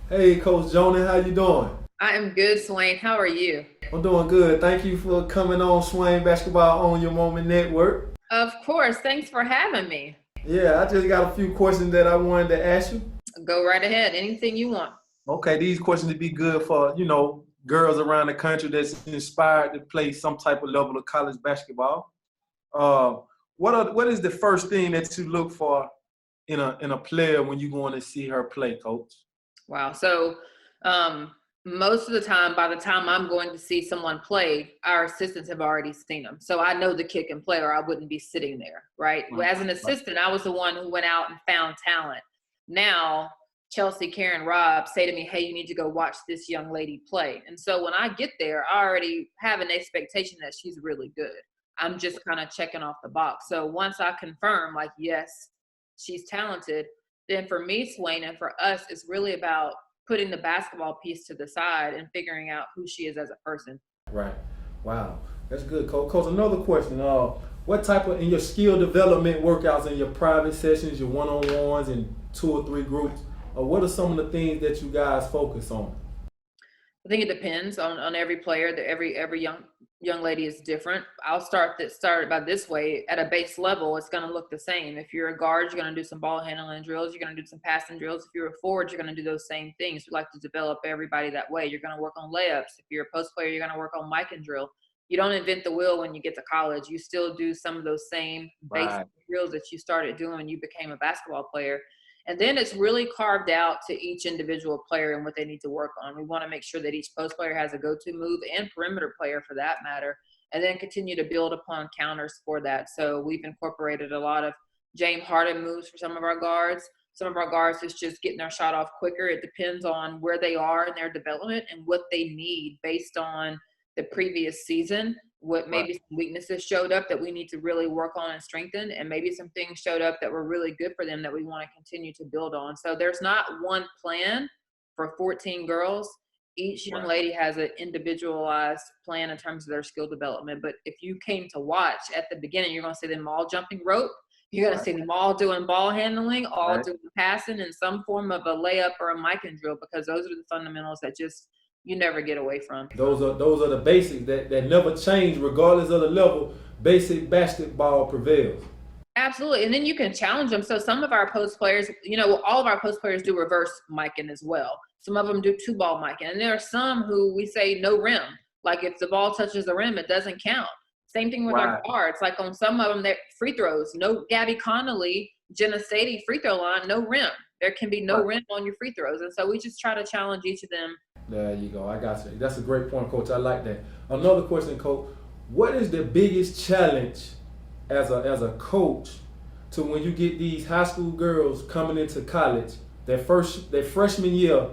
Hey, Coach Joni, how you doing? I am good, Swain. How are you? I'm doing good. Thank you for coming on Swain Basketball on your Moment Network. Of course. Thanks for having me. Yeah, I just got a few questions that I wanted to ask you. Go right ahead. Anything you want. Okay, these questions would be good for, girls around the country that's inspired to play some type of level of college basketball. Uh, what is the first thing that you look for in a player when you going to see her play, Coach? Wow. Um, most of the time, by the time I'm going to see someone play, our assistants have already seen them. So I know the kid can play, or I wouldn't be sitting there, right? Right, As an right, assistant, I was the one who went out and found talent. Now, Chelsea, Karen, Rob say to me, "Hey, you need to go watch this young lady play." And so when I get there, I already have an expectation that she's really good. I'm just kind of checking off the box. So once I confirm, like, yes, she's talented, then for me, Swain, and for us, it's really about putting the basketball piece to the side and figuring out who she is as a person. right. Wow, that's good, Coach. Coach, another question. What type of in your skill development workouts in your private sessions, your one-on-ones, and two or three groups? What are some of the things that you guys focus on? I think it depends on every player. That every young lady is different. I'll start about this way. At a base level, it's going to look the same. If you're a guard, you're going to do some ball handling drills. You're going to do some passing drills. If you're a forward, you're going to do those same things. We like to develop everybody that way. You're going to work on layups. If you're a post player, you're going to work on mic and drill. You don't invent the wheel when you get to college. You still do some of those same basic Right, drills that you started doing when you became a basketball player. And then it's really carved out to each individual player and what they need to work on. We want to make sure that each post player has a go-to move, and perimeter player for that matter, and then continue to build upon counters for that. So we've incorporated a lot of James Harden moves for some of our guards. Some of our guards is just getting their shot off quicker. It depends on where they are in their development and what they need based on the previous season, what right, maybe some weaknesses showed up that we need to really work on and strengthen, and maybe some things showed up that were really good for them that we want to continue to build on. So there's not one plan for 14 girls. Each young right, lady has an individualized plan in terms of their skill development. But if you came to watch at the beginning, you're going to see them all jumping rope. You're going to right, see them all doing ball handling, all right. doing passing, and some form of a layup or a mic and drill, because those are the fundamentals that just you never get away from. Those are the basics that never change regardless of the level. Basic basketball prevails. Absolutely. And then you can challenge them. So some of our post players, all of our post players do reverse micing as well. Some of them do two ball micing. And there are some who we say no rim. Like if the ball touches the rim, it doesn't count. Same thing with our Right. guards. Like on some of them, they're free throws. No Gabby Connolly, Jenna Sadie free throw line, no rim. There can be no Right. rim on your free throws. And so we just try to challenge each of them. There you go. I got you. That's a great point, Coach. I like that. Another question, Coach. What is the biggest challenge as a coach to when you get these high school girls coming into college, their freshman year,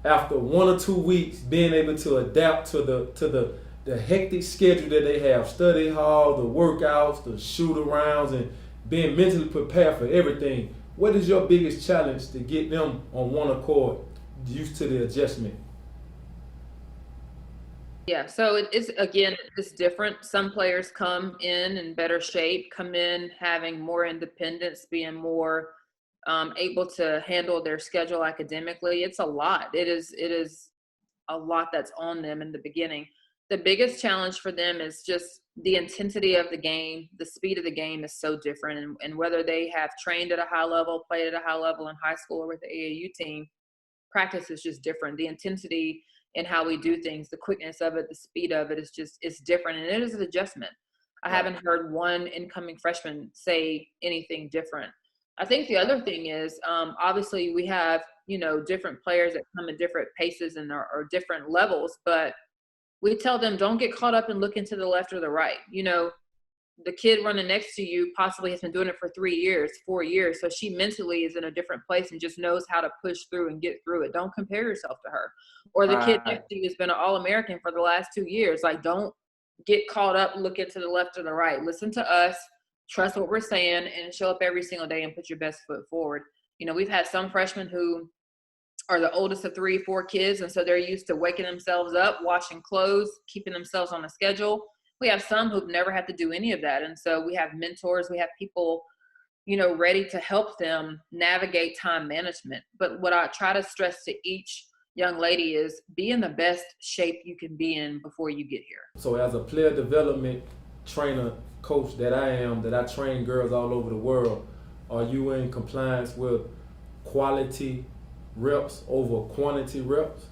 after 1 or 2 weeks being able to adapt to the hectic schedule that they have, study hall, the workouts, the shoot arounds, and being mentally prepared for everything. What is your biggest challenge to get them on one accord, used to the adjustment? Yeah, so it is again, it's different. Some players come in better shape, come in having more independence, being more able to handle their schedule academically. It's a lot. It is a lot that's on them in the beginning. The biggest challenge for them is just the intensity of the game. The speed of the game is so different, and whether they have trained at a high level, played at a high level in high school or with the AAU team, practice is just different. The intensity in how we do things, the quickness of it, the speed of it is just it's different, and it is an adjustment. I Right. haven't heard one incoming freshman say anything different. I think the other thing is obviously we have different players that come at different paces and are different levels, but we tell them don't get caught up and look into the left or the right. The kid running next to you possibly has been doing it for 3 years, 4 years. So she mentally is in a different place and just knows how to push through and get through it. Don't compare yourself to her. Or the kid Right. next to you has been an All American for the last 2 years. Like, don't get caught up looking to the left or the right. Listen to us, trust what we're saying, and show up every single day and put your best foot forward. We've had some freshmen who are the oldest of three, four kids, and so they're used to waking themselves up, washing clothes, keeping themselves on a schedule. We have some who've never had to do any of that, and so we have mentors, we have people, ready to help them navigate time management. But what I try to stress to each young lady is be in the best shape you can be in before you get here. So as a player development trainer, coach that I am, that I train girls all over the world, are you in compliance with quality reps over quantity reps?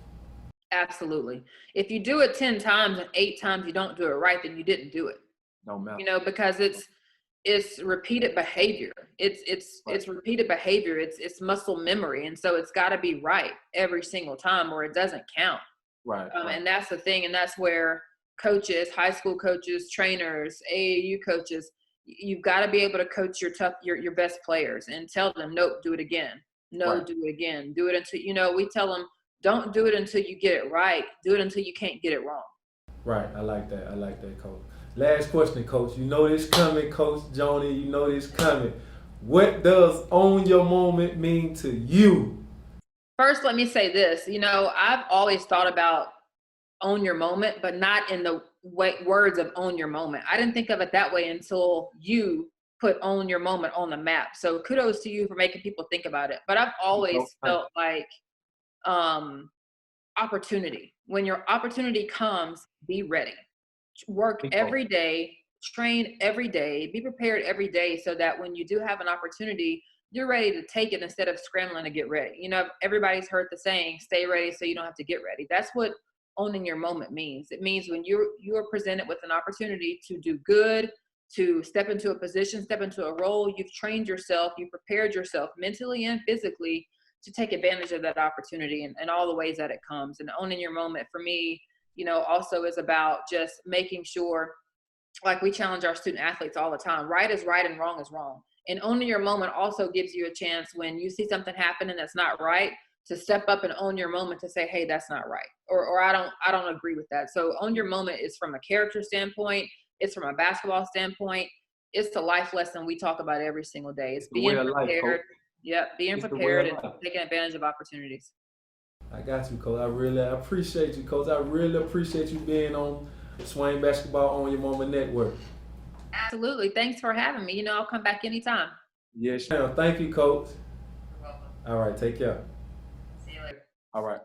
Absolutely. If you do it 10 times and 8 times you don't do it right, then you didn't do it. No matter. You know, because it's repeated behavior. It's repeated behavior. It's muscle memory, and so it's got to be right every single time, or it doesn't count. Right. And that's the thing, and that's where coaches, high school coaches, trainers, AAU coaches, you've got to be able to coach your best players and tell them, nope, do it again. No, Right. do it again. Do it until we tell them, don't do it until you get it right. Do it until you can't get it wrong. Right. I like that. I like that, coach. Last question, coach. You know this coming, Coach Joni. You know this coming. What does own your moment mean to you? First, let me say this. I've always thought about own your moment, but not in the words of own your moment. I didn't think of it that way until you put own your moment on the map. So kudos to you for making people think about it. But I've always felt like opportunity. When your opportunity comes, be ready. Work every day, train every day, be prepared every day so that when you do have an opportunity, you're ready to take it instead of scrambling to get ready. Everybody's heard the saying, stay ready so you don't have to get ready. That's what owning your moment means. It means when you are presented with an opportunity to do good, to step into a position, step into a role, you've trained yourself, you've prepared yourself mentally and physically to take advantage of that opportunity and all the ways that it comes. And owning your moment for me, also is about just making sure, like we challenge our student athletes all the time, right is right and wrong is wrong. And owning your moment also gives you a chance when you see something happening that's not right to step up and own your moment to say, hey, that's not right. Or I don't agree with that. So own your moment is from a character standpoint. It's from a basketball standpoint. It's the life lesson we talk about every single day. It's being prepared. Being prepared and taking advantage of opportunities. I got you, Coach. I really appreciate you, Coach. I really appreciate you being on Swain Basketball on Your Moment Network. Absolutely. Thanks for having me. I'll come back anytime. Yes, ma'am. Thank you, Coach. You're welcome. All right, take care. See you later. All right.